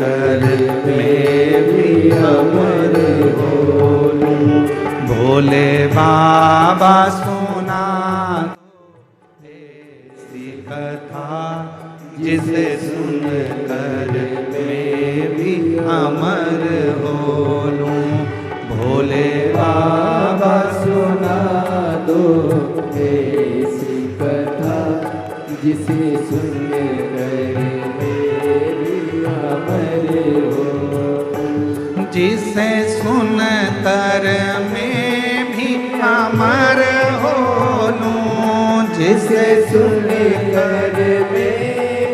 कर मैं भी अमर हो लूं। भोले बाबा सुना ऐसी कथा जिसे सुन कर मैं भी अमर हो लूं। भोले बाबा सुना दो ऐसी कथा जिसे सुन कर मैं भी अमर हो। जिसे सुन कर मैं भी अमर हो लूं। जिसे सुन कर मैं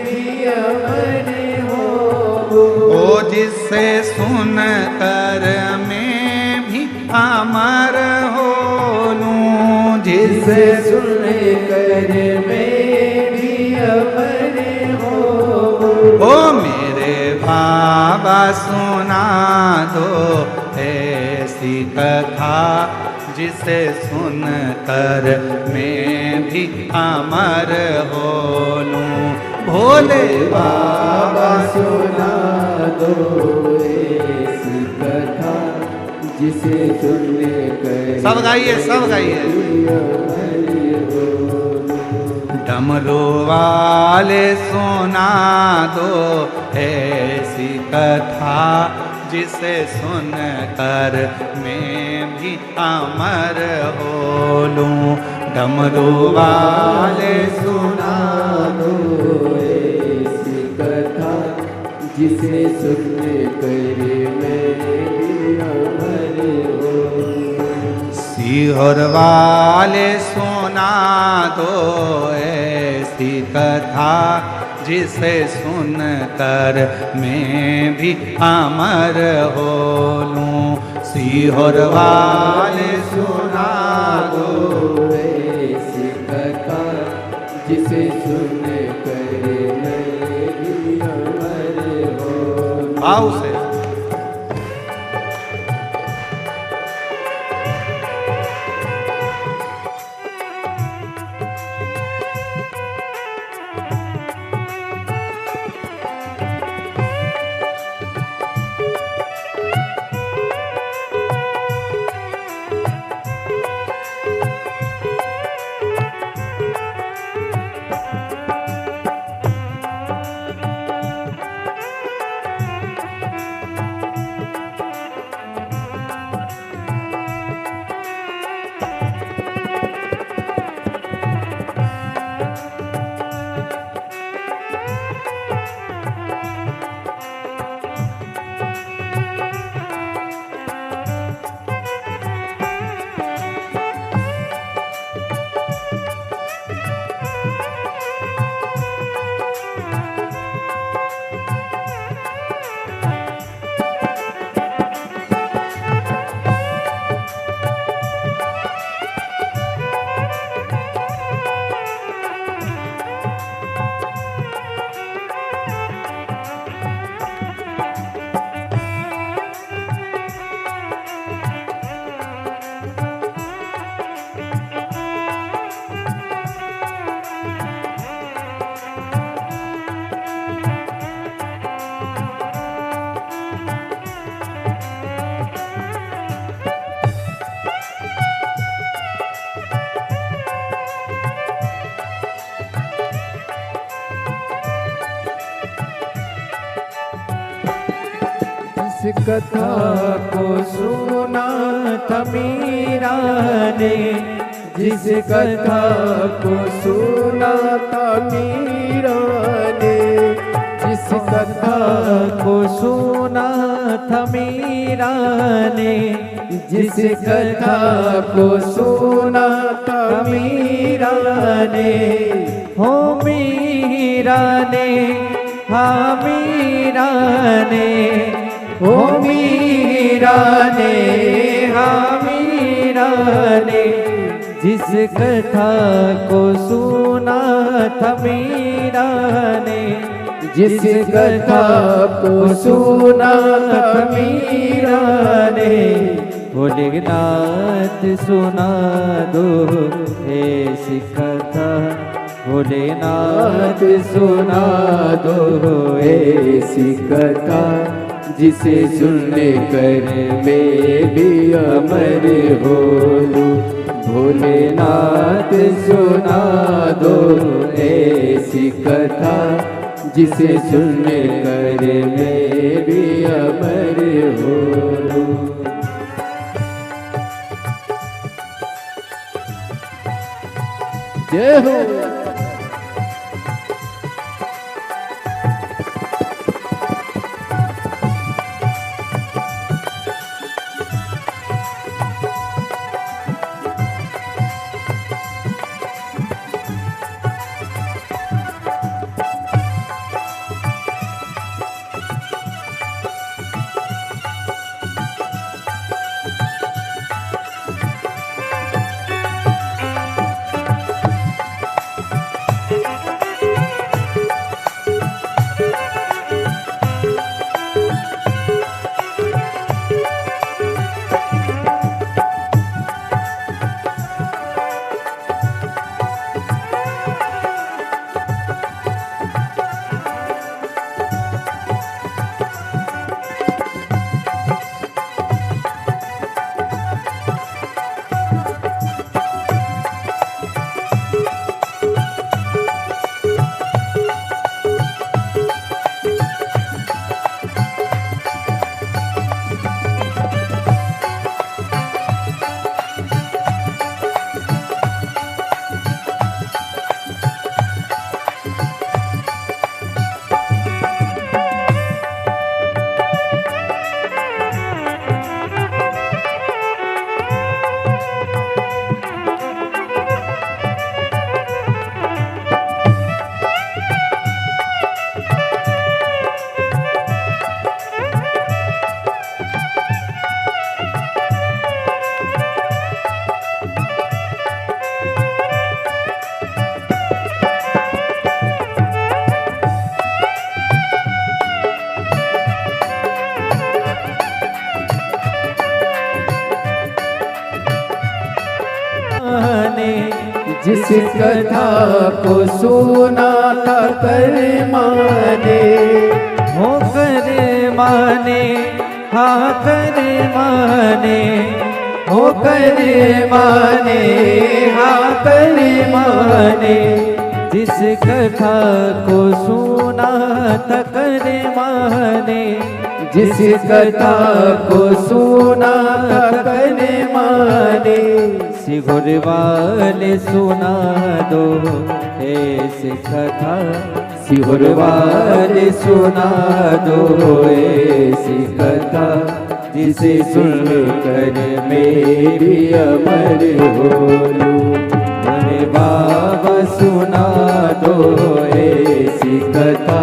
भी अमर हो। ओ जिसे सुन कर मैं भी अमर हो लूं। जिसे सुन कर मैं भी अमर हो। ओ मेरे बाबा सुना दो ऐसी कथा जिसे सुन कर मैं भी अमर हो लूं। भोले बाबा सुना दो ऐसी कथा जिसे सुन कर सब गाइए, सब गाइए। डमरू वाले सुना दो ऐसी कथा जिसे सुन कर मैं भी अमर हो लूं। डमरू वाले सुना दो ऐसी कथा जिसे सुन कर मैं भी अमर हो। सीहोर वाले सुना दो ऐसी कथा जिसे सुन कर मैं भी अमर हो लूं। सीहोर वाले सुना दो ऐसी कथा जिसे सुन कर मैं भी अमर हो। भाव से इस कथा को सुना था मीरा ने। जिस कथा को सुना था मीरा ने। जिस कथा को सुना था मीरा ने। जिस कथा को सुना था मीरा ने। हो मीरा ने, हाँ मीरा ने। हो मीरा ने, हाँ मीरा ने। जिस कथा को सुना था मीरा ने। जिस कथा को सुना था मीरा ने। भोलेनाथ सुना दो ऐसी कथा भोलेनाथ सुना दो ऐसी कथा जिसे सुनने कर मैं भी अमर हो लूं। भोलेनाथ सुना दो ऐसी कथा जिसे सुनने कर मैं भी अमर हो लूं। जय हो। जिस कथा को सुना था कर माने, हो कर माने, हाँ कर माने, हो कर माने, हाँ कर माने। जिस कथा को सुना था कर माने, जिस कथा को सुना था कर माने। सिगुर वाले सुना दो ऐसी कथा, सिगुर वाले सुना दो ऐसी कथा जिसे सुनकर मैं भी अमर हो लूं। अरे बाबा सुना दो ऐसी कथा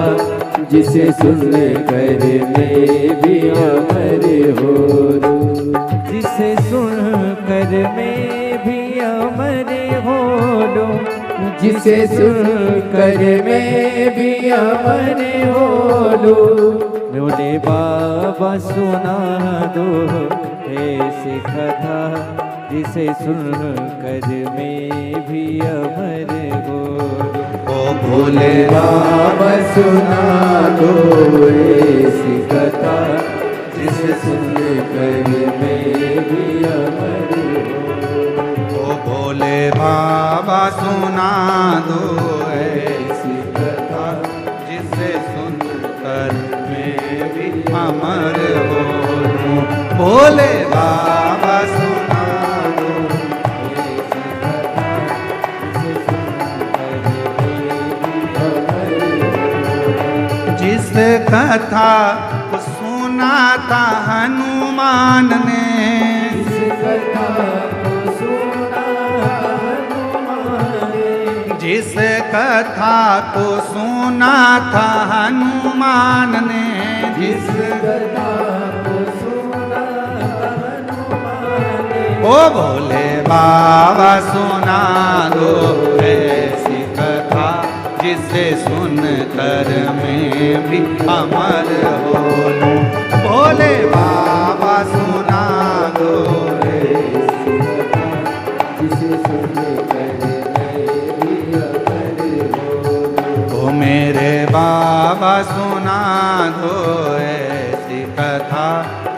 जिसे सुनकर मैं भी अमर हो लूं। जिसे सुनकर मैं भी अमर हो लूं, जिसे सुनकर मैं भी अमर हो लूं। बोले बाबा सुना दो ऐसी कथा जिसे सुनकर मैं भी अमर हो लूं। ओ भोले बाबा सुना दो ऐसी कथा जिसे सुनकर मैं भी अमर हो। ओ भोले बाबा सुना दो ऐसी कथा जिसे सुनकर मैं भी अमर हो लूं। भोले बाबा सुना दो ऐसी कथा जिसे सुनकर मैं भी अमर हो। जिस कथा को सुना था हनुमान ने, जिस कथा को सुना हनुमान ने, जिस कथा को सुना था हनुमान ने, जिस कथा को सुना हनुमान ने। ओ भोले बाबा सुना दो ऐसी कथा जिसे सुनकर मैं भी अमर हो लूं। भोले बाबा सुना दो ऐसी कथा जिसे सुनकर मैं भी अमर कथा